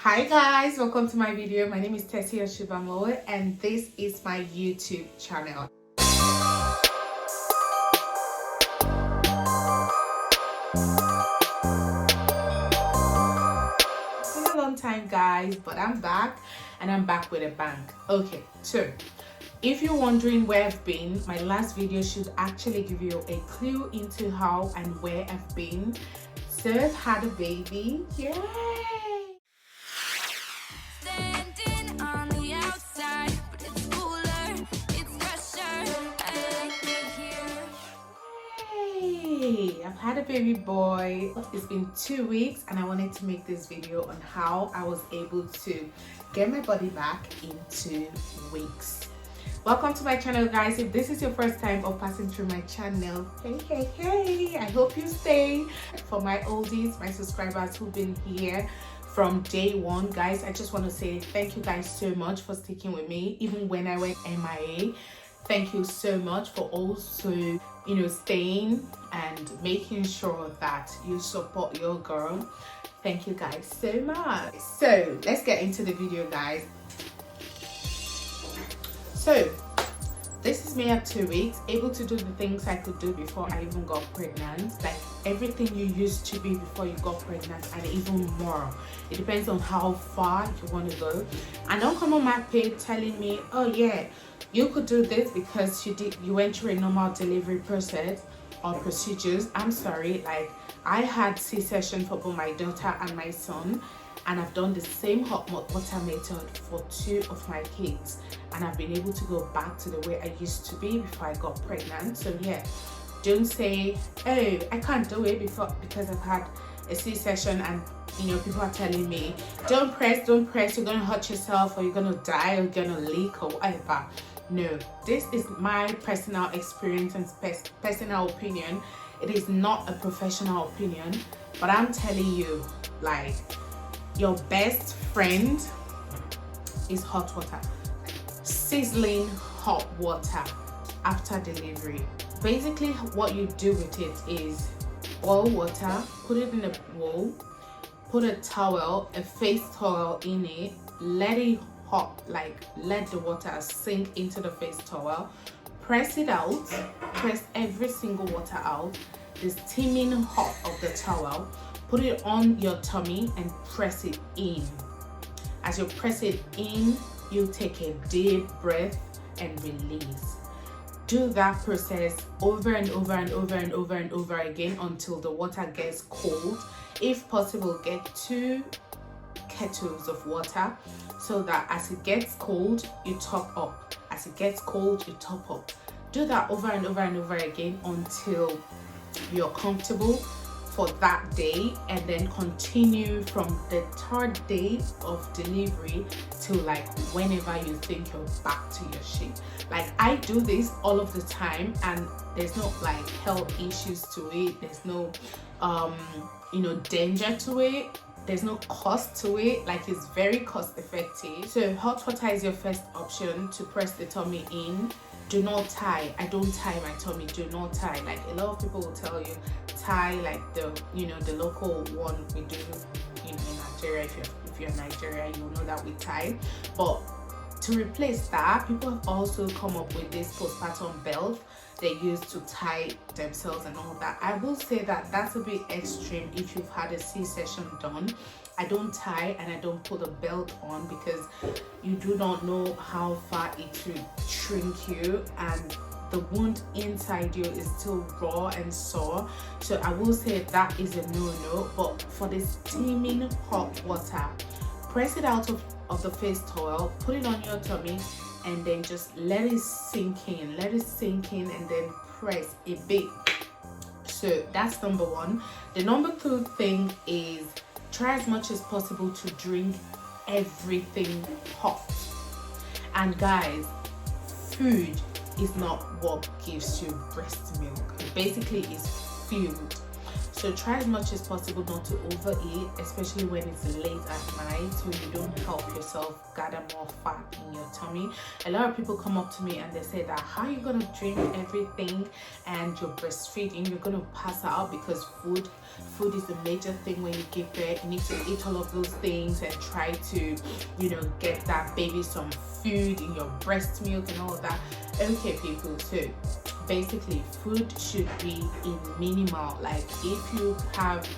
Hi guys, welcome to my video. My name is Ttotw and this is my YouTube channel. It's been a long time guys, but I'm back and I'm back with a bang. Okay, so if you're wondering where I've been, my last video should actually give you a clue into how and where I've been. So I've had a baby. Yay! I've had a baby boy. It's been 2 weeks and I wanted to make this video on how I was able to get my body back in 2 weeks. Welcome to my channel guys. If this is your first time of passing through my channel, hey, I hope you stay. For my oldies, my subscribers who've been here from day one, guys, I just want to say thank you guys so much for sticking with me even when I went MIA. Thank you so much for also staying and making sure that you support your girl. Thank you guys so much. So let's get into the video guys. So this is me at 2 weeks, able to do the things I could do before I even got pregnant, like everything you used to be before you got pregnant and even more. It depends on how far you want to go. And don't come on my page telling me, oh yeah, you could do this because you went through a normal delivery process or procedures. I'm sorry, like I had C-section for both my daughter and my son, and I've done the same hot water method for 2 of my kids, and I've been able to go back to the way I used to be before I got pregnant. So yeah, don't say, oh, I can't do it because I've had a C-section and people are telling me don't press, you're gonna hurt yourself or you're gonna die or you're gonna leak or whatever. No, this is my personal experience and personal opinion. It is not a professional opinion, but I'm telling you, like, your best friend is hot water, sizzling hot water after delivery. Basically what you do with it is boil water, put it in a bowl, put a towel, a face towel in it, let it hot, like let the water sink into the face towel, press it out, press every single water out, the steaming hot of the towel, put it on your tummy and press it in. As you press it in, you take a deep breath and release. Do that process over and over and over and over and over again until the water gets cold. If possible, get 2 kettles of water so that as it gets cold, you top up. As it gets cold, you top up. Do that over and over and over again until you're comfortable for that day, and then continue from the 3rd day of delivery to like whenever you think you're back to your shape. Like I do this all of the time and there's no like health issues to it, there's no danger to it, there's no cost to it, like it's very cost effective. So hot water is your first option to press the tummy in. Do not tie. I don't tie my tummy. Do not tie. Like a lot of people will tell you tie like the the local one we do in Nigeria. If you're in Nigeria, you'll know that we tie. But to replace that, people have also come up with this postpartum belt they use to tie themselves and all that. I will say that that's a bit extreme if you've had a C-section done. I don't tie and I don't put a belt on because you do not know how far it will shrink you, and the wound inside you is still raw and sore. So I will say that is a no-no. But for the steaming hot water, press it out of the face towel, put it on your tummy, and then just let it sink in, and then press a bit. So that's number 1. The number 2 thing is try as much as possible to drink everything hot. And guys, food is not what gives you breast milk. Basically it's food. So try as much as possible not to overeat, especially when it's late at night, so you don't help yourself gather more fat in your tummy. A lot of people come up to me and they say that, how are you gonna drink everything and you're breastfeeding, you're gonna pass out? Because food is a major thing when you give birth. You need to eat all of those things and try to, you know, get that baby some food in your breast milk and all of that. Okay people, so basically food should be in minimal. Like if you have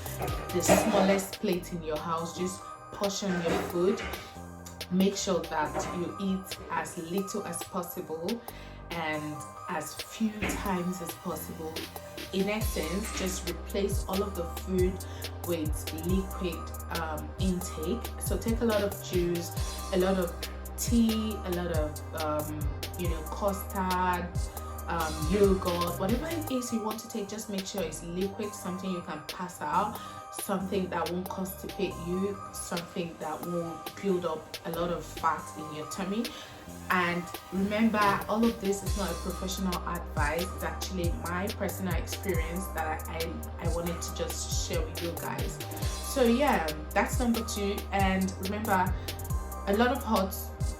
the smallest plate in your house, just portion your food. Make sure that you eat as little as possible and as few times as possible. In essence, just replace all of the food with liquid intake. So take a lot of juice, a lot of tea, a lot of you know, custard, yogurt, whatever it is you want to take. Just make sure it's liquid, something you can pass out, something that won't constipate you, something that won't build up a lot of fat in your tummy. And remember, all of this is not a professional advice, it's actually my personal experience that I wanted to just share with you guys. So yeah, that's number 2. And remember, a lot of hot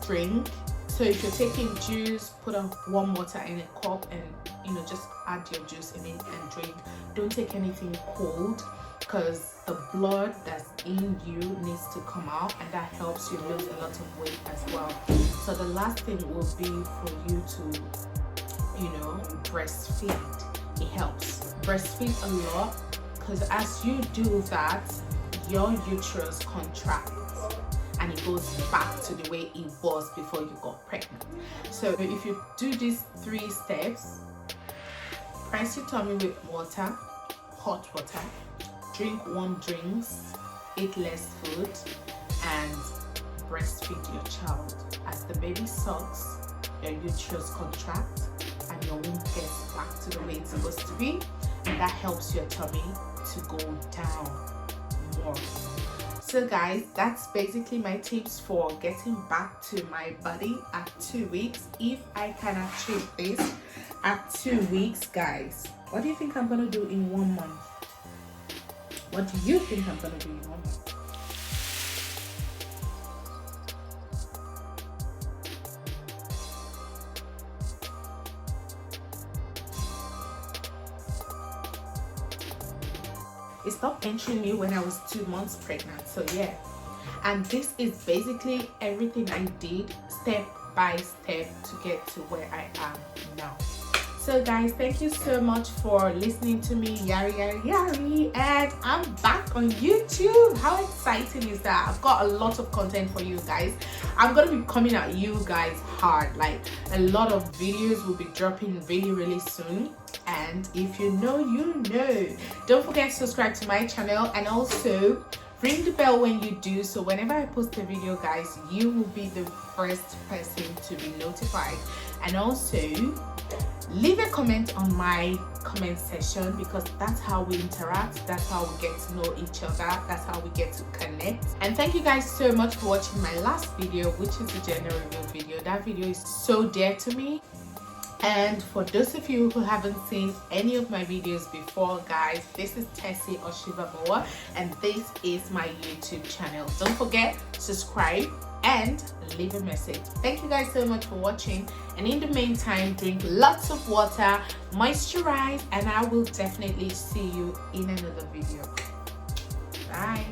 drink. So if you're taking juice, put on warm water in a cup and, you know, just add your juice in it and drink. Don't take anything cold, because the blood that's in you needs to come out, and that helps you lose a lot of weight as well. So the last thing will be for you to, you know, breastfeed. It helps. Breastfeed a lot, because as you do that, your uterus contracts and it goes back to the way it was before you got pregnant. So if you do these 3 steps, press your tummy with water, hot water, drink warm drinks, eat less food, and breastfeed your child. As the baby sucks, your uterus contracts and your womb gets back to the way it's supposed to be, and that helps your tummy to go down more. So guys, that's basically my tips for getting back to my body at 2 weeks. If I can achieve this at 2 weeks, guys, what do you think I'm gonna do in 1 month? What do you think I'm gonna do in 1 month? It stopped entering me when I was 2 months pregnant. So yeah, and this is basically everything I did step by step to get to where I am now. So guys, thank you so much for listening to me yari, and I'm back on YouTube. How exciting is that? I've got a lot of content for you guys. I'm gonna be coming at you guys hard. Like, a lot of videos will be dropping really soon, and if you know, you know. Don't forget to subscribe to my channel, and also ring the bell when you do, so whenever I post a video, guys, you will be the first person to be notified. And also leave a comment on my comment section, because that's how we interact, that's how we get to know each other, that's how we get to connect. And thank you guys so much for watching my last video, which is the gender reveal video. That video is so dear to me. And for those of you who haven't seen any of my videos before, guys, this is Ttotw, and this is my YouTube channel. Don't forget, subscribe and leave a message. Thank you guys so much for watching, and in the meantime, drink lots of water, moisturize, and I will definitely see you in another video. Bye.